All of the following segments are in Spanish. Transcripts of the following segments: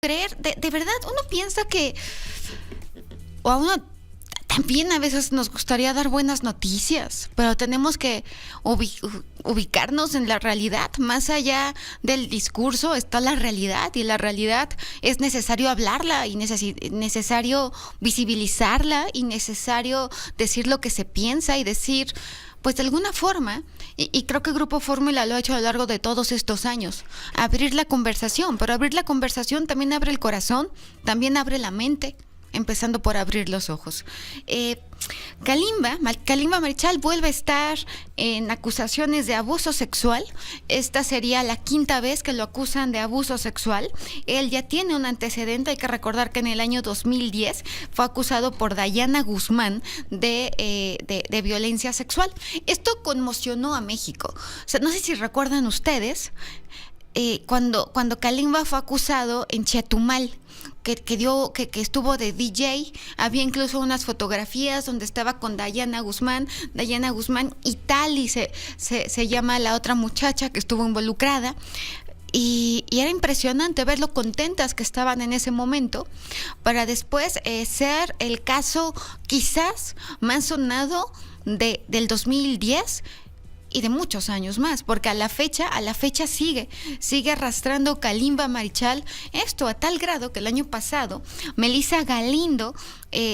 creer, de verdad, uno piensa que, o a uno también a veces nos gustaría dar buenas noticias, pero tenemos que ubicarnos en la realidad. Más allá del discurso está la realidad, y la realidad es necesario hablarla y necesario visibilizarla y necesario decir lo que se piensa y decir, pues de alguna forma, y creo que Grupo Fórmula lo ha hecho a lo largo de todos estos años, abrir la conversación, pero abrir la conversación también abre el corazón, también abre la mente, empezando por abrir los ojos. Kalimba Marichal vuelve a estar en acusaciones de abuso sexual. Esta sería la quinta vez que lo acusan de abuso sexual. Él ya tiene un antecedente. Hay que recordar que en el año 2010 fue acusado por Dayana Guzmán de violencia sexual. Esto conmocionó a México. O sea, no sé si recuerdan ustedes cuando Kalimba fue acusado en Chetumal, que estuvo de DJ. Había incluso unas fotografías donde estaba con Dayana Guzmán y Tali se llama la otra muchacha que estuvo involucrada. Y era impresionante ver lo contentas que estaban en ese momento, para después ser el caso quizás más sonado del 2010 y de muchos años más, porque a la fecha sigue arrastrando Kalimba Marichal esto, a tal grado que el año pasado Melissa Galindo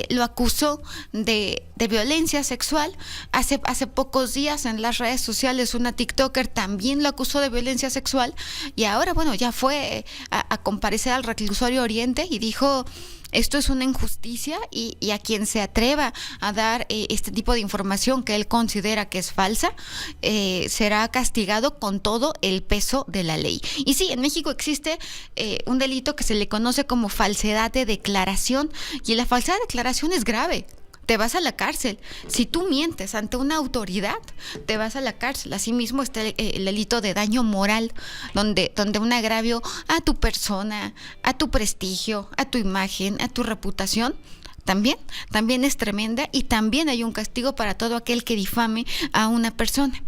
lo acusó de violencia sexual. Hace pocos días en las redes sociales una TikToker también lo acusó de violencia sexual, y ahora ya fue a comparecer al reclusorio Oriente y dijo: esto es una injusticia, y a quien se atreva a dar este tipo de información que él considera que es falsa, será castigado con todo el peso de la ley. Y sí, en México existe un delito que se le conoce como falsedad de declaración, y la falsedad de declaración es grave. Te vas a la cárcel. Si tú mientes ante una autoridad, te vas a la cárcel. Asimismo está el delito de daño moral, donde un agravio a tu persona, a tu prestigio, a tu imagen, a tu reputación, también es tremenda, y también hay un castigo para todo aquel que difame a una persona.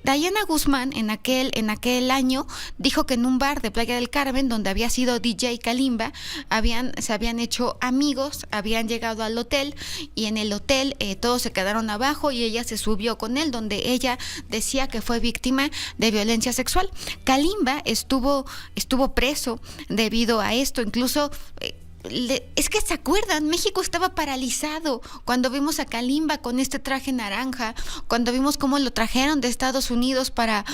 Dayana Guzmán en aquel año dijo que en un bar de Playa del Carmen, donde había sido DJ Kalimba, se habían hecho amigos, habían llegado al hotel, y en el hotel todos se quedaron abajo y ella se subió con él, donde ella decía que fue víctima de violencia sexual. Kalimba estuvo preso debido a esto. Incluso es que se acuerdan, México estaba paralizado cuando vimos a Kalimba con este traje naranja, cuando vimos cómo lo trajeron de Estados Unidos para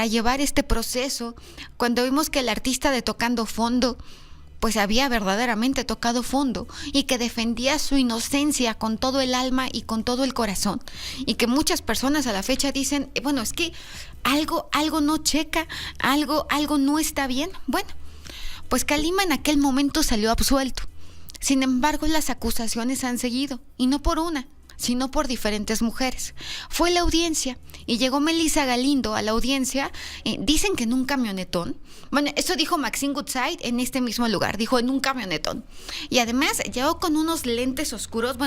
llevar este proceso, cuando vimos que el artista de Tocando Fondo pues había verdaderamente tocado fondo, y que defendía su inocencia con todo el alma y con todo el corazón, y que muchas personas a la fecha dicen, es que algo no checa, algo no está bien. Bueno, pues Kalimba en aquel momento salió absuelto. Sin embargo, las acusaciones han seguido, y no por una, sino por diferentes mujeres. Fue la audiencia, y llegó Melissa Galindo a la audiencia, dicen que en un camionetón. Bueno, eso dijo Maxine Goodside en este mismo lugar, dijo en un camionetón. Y además llegó con unos lentes oscuros,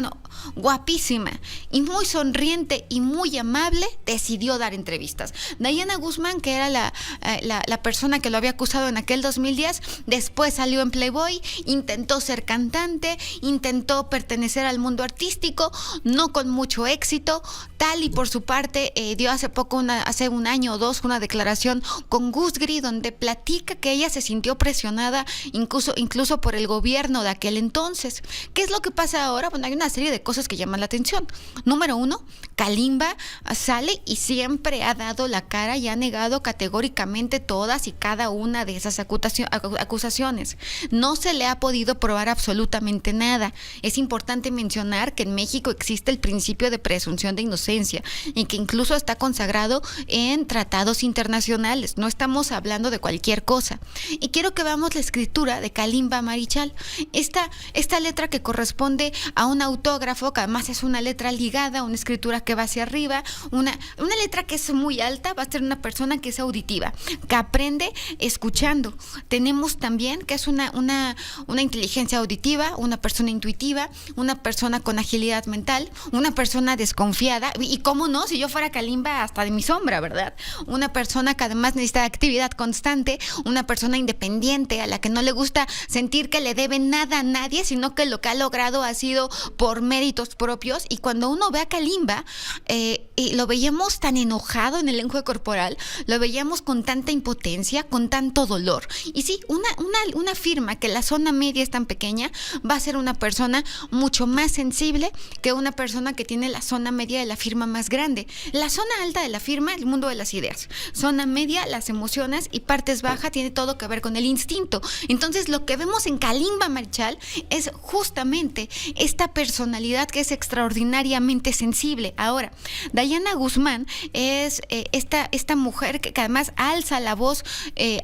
guapísima, y muy sonriente y muy amable, decidió dar entrevistas. Dayana Guzmán, que era la persona que lo había acusado en aquel 2010, después salió en Playboy, intentó ser cantante, intentó pertenecer al mundo artístico, no con mucho éxito. Tali, por su parte, dio hace un año o dos, una declaración con Gus Gris, donde platica que ella se sintió presionada incluso por el gobierno de aquel entonces. ¿Qué es lo que pasa ahora? Hay una serie de cosas que llaman la atención. Número uno, Kalimba sale y siempre ha dado la cara y ha negado categóricamente todas y cada una de esas acusaciones. No se le ha podido probar absolutamente nada. Es importante mencionar que en México existe el principio de presunción de inocencia, y que incluso está consagrado en tratados internacionales. No estamos hablando de cualquier cosa. Y quiero que veamos la escritura de Kalimba Marichal. Esta letra que corresponde a un autógrafo, que además es una letra ligada, una escritura que va hacia arriba, una letra que es muy alta. Va a ser una persona que es auditiva, que aprende escuchando. Tenemos también que es una inteligencia auditiva, una persona intuitiva, una persona con agilidad mental, una persona desconfiada. y cómo no, si yo fuera Kalimba hasta de mi sombra, ¿verdad? Una persona que además necesita actividad constante, una persona independiente a la que no le gusta sentir que le debe nada a nadie, sino que lo que ha logrado ha sido por méritos propios. Y cuando uno ve a Kalimba, y lo veíamos tan enojado en el lenguaje corporal, lo veíamos con tanta impotencia, con tanto dolor. Y sí, una firma que la zona media es tan pequeña, va a ser una persona mucho más sensible que una persona que tiene la zona media de la firma más grande. La zona alta de la firma, el mundo de las ideas. Zona media, las emociones, y partes bajas tiene todo que ver con el instinto. Entonces, lo que vemos en Kalimba Marichal es justamente esta personalidad que es extraordinariamente sensible. Ahora, Dayana Guzmán es esta mujer que además alza la voz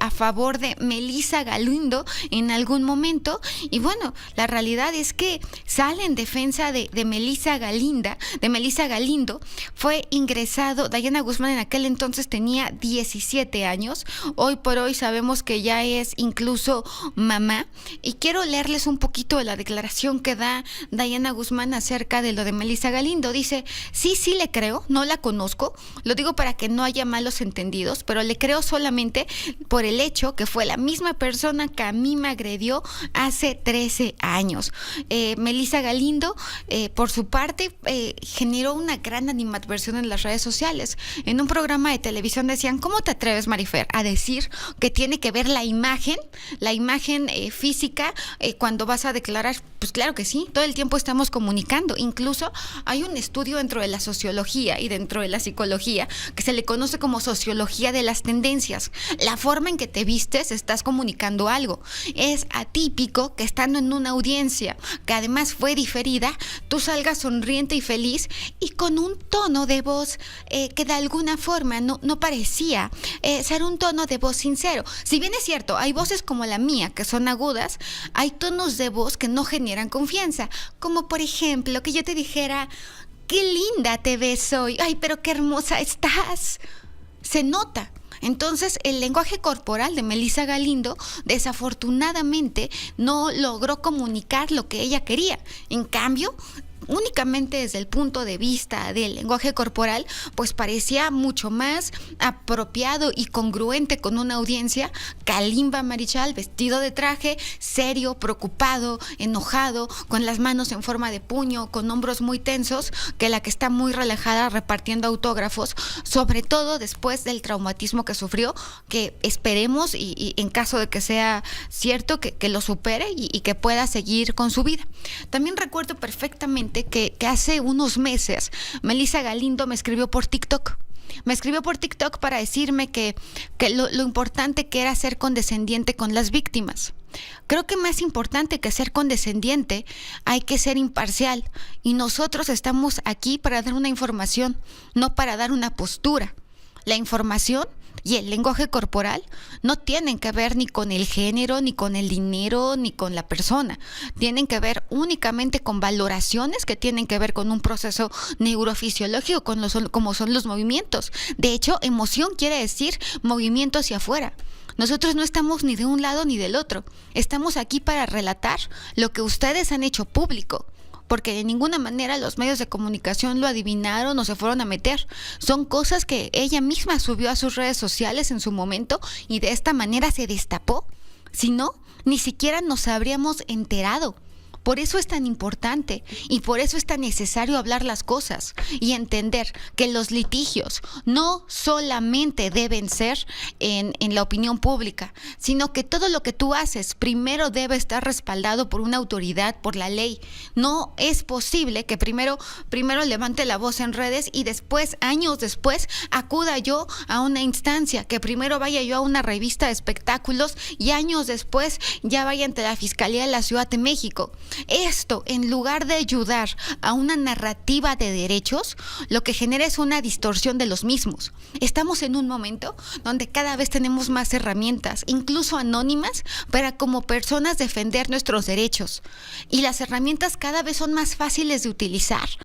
a favor de Melissa Galindo en algún momento, y bueno, la realidad es que sale en defensa de Melissa Galindo. Fue ingresado, Dayana Guzmán en aquel entonces tenía 17 años, hoy por hoy sabemos que ya es incluso mamá, y quiero leerles un poquito de la declaración que da Dayana Guzmán acerca de lo de Melissa Galindo. Dice: sí le creo, no la conozco, lo digo para que no haya malos entendidos, pero le creo solamente por el hecho que fue la misma persona que a mí me agredió hace 13 años. Melissa Galindo, por su parte, generó una gran animadversión en las redes sociales. En un programa de televisión decían: ¿cómo te atreves, Marifer, a decir que tiene que ver la imagen física cuando vas a declarar? Pues claro que sí, todo el tiempo estamos comunicando. Incluso hay un estudio dentro de la sociología y dentro de la psicología que se le conoce como sociología de las tendencias. La forma en que te vistes, estás comunicando algo. Es atípico que estando en una audiencia que además fue diferida, tú salgas sonriente y feliz y con un tono de voz que de alguna forma no parecía ser un tono de voz sincero. Si bien es cierto, hay voces como la mía que son agudas, hay tonos de voz que no generan confianza, como por ejemplo que yo te dijera: qué linda te ves hoy, ay, pero qué hermosa estás. Se nota. Entonces, el lenguaje corporal de Melissa Galindo desafortunadamente no logró comunicar lo que ella quería. En cambio, únicamente desde el punto de vista del lenguaje corporal, pues parecía mucho más apropiado y congruente con una audiencia Kalimba Marichal, vestido de traje, serio, preocupado, enojado, con las manos en forma de puño, con hombros muy tensos, que la que está muy relajada repartiendo autógrafos, sobre todo después del traumatismo que sufrió, que esperemos y en caso de que sea cierto, que lo supere y que pueda seguir con su vida. También recuerdo perfectamente que hace unos meses Melissa Galindo me escribió por TikTok. Me escribió por TikTok para decirme que lo importante que era ser condescendiente con las víctimas. Creo que más importante que ser condescendiente, hay que ser imparcial. Y nosotros estamos aquí para dar una información, no para dar una postura. La información y el lenguaje corporal no tienen que ver ni con el género, ni con el dinero, ni con la persona. Tienen que ver únicamente con valoraciones que tienen que ver con un proceso neurofisiológico, como son los movimientos. De hecho, emoción quiere decir movimiento hacia afuera. Nosotros no estamos ni de un lado ni del otro. Estamos aquí para relatar lo que ustedes han hecho público, porque de ninguna manera los medios de comunicación lo adivinaron o se fueron a meter. Son cosas que ella misma subió a sus redes sociales en su momento y de esta manera se destapó. Si no, ni siquiera nos habríamos enterado. Por eso es tan importante y por eso es tan necesario hablar las cosas y entender que los litigios no solamente deben ser en la opinión pública, sino que todo lo que tú haces primero debe estar respaldado por una autoridad, por la ley. No es posible que primero levante la voz en redes y después, años después, acuda yo a una instancia, que primero vaya yo a una revista de espectáculos y años después ya vaya ante la Fiscalía de la Ciudad de México. Esto, en lugar de ayudar a una narrativa de derechos, lo que genera es una distorsión de los mismos. Estamos en un momento donde cada vez tenemos más herramientas, incluso anónimas, para como personas defender nuestros derechos. Y las herramientas cada vez son más fáciles de utilizar.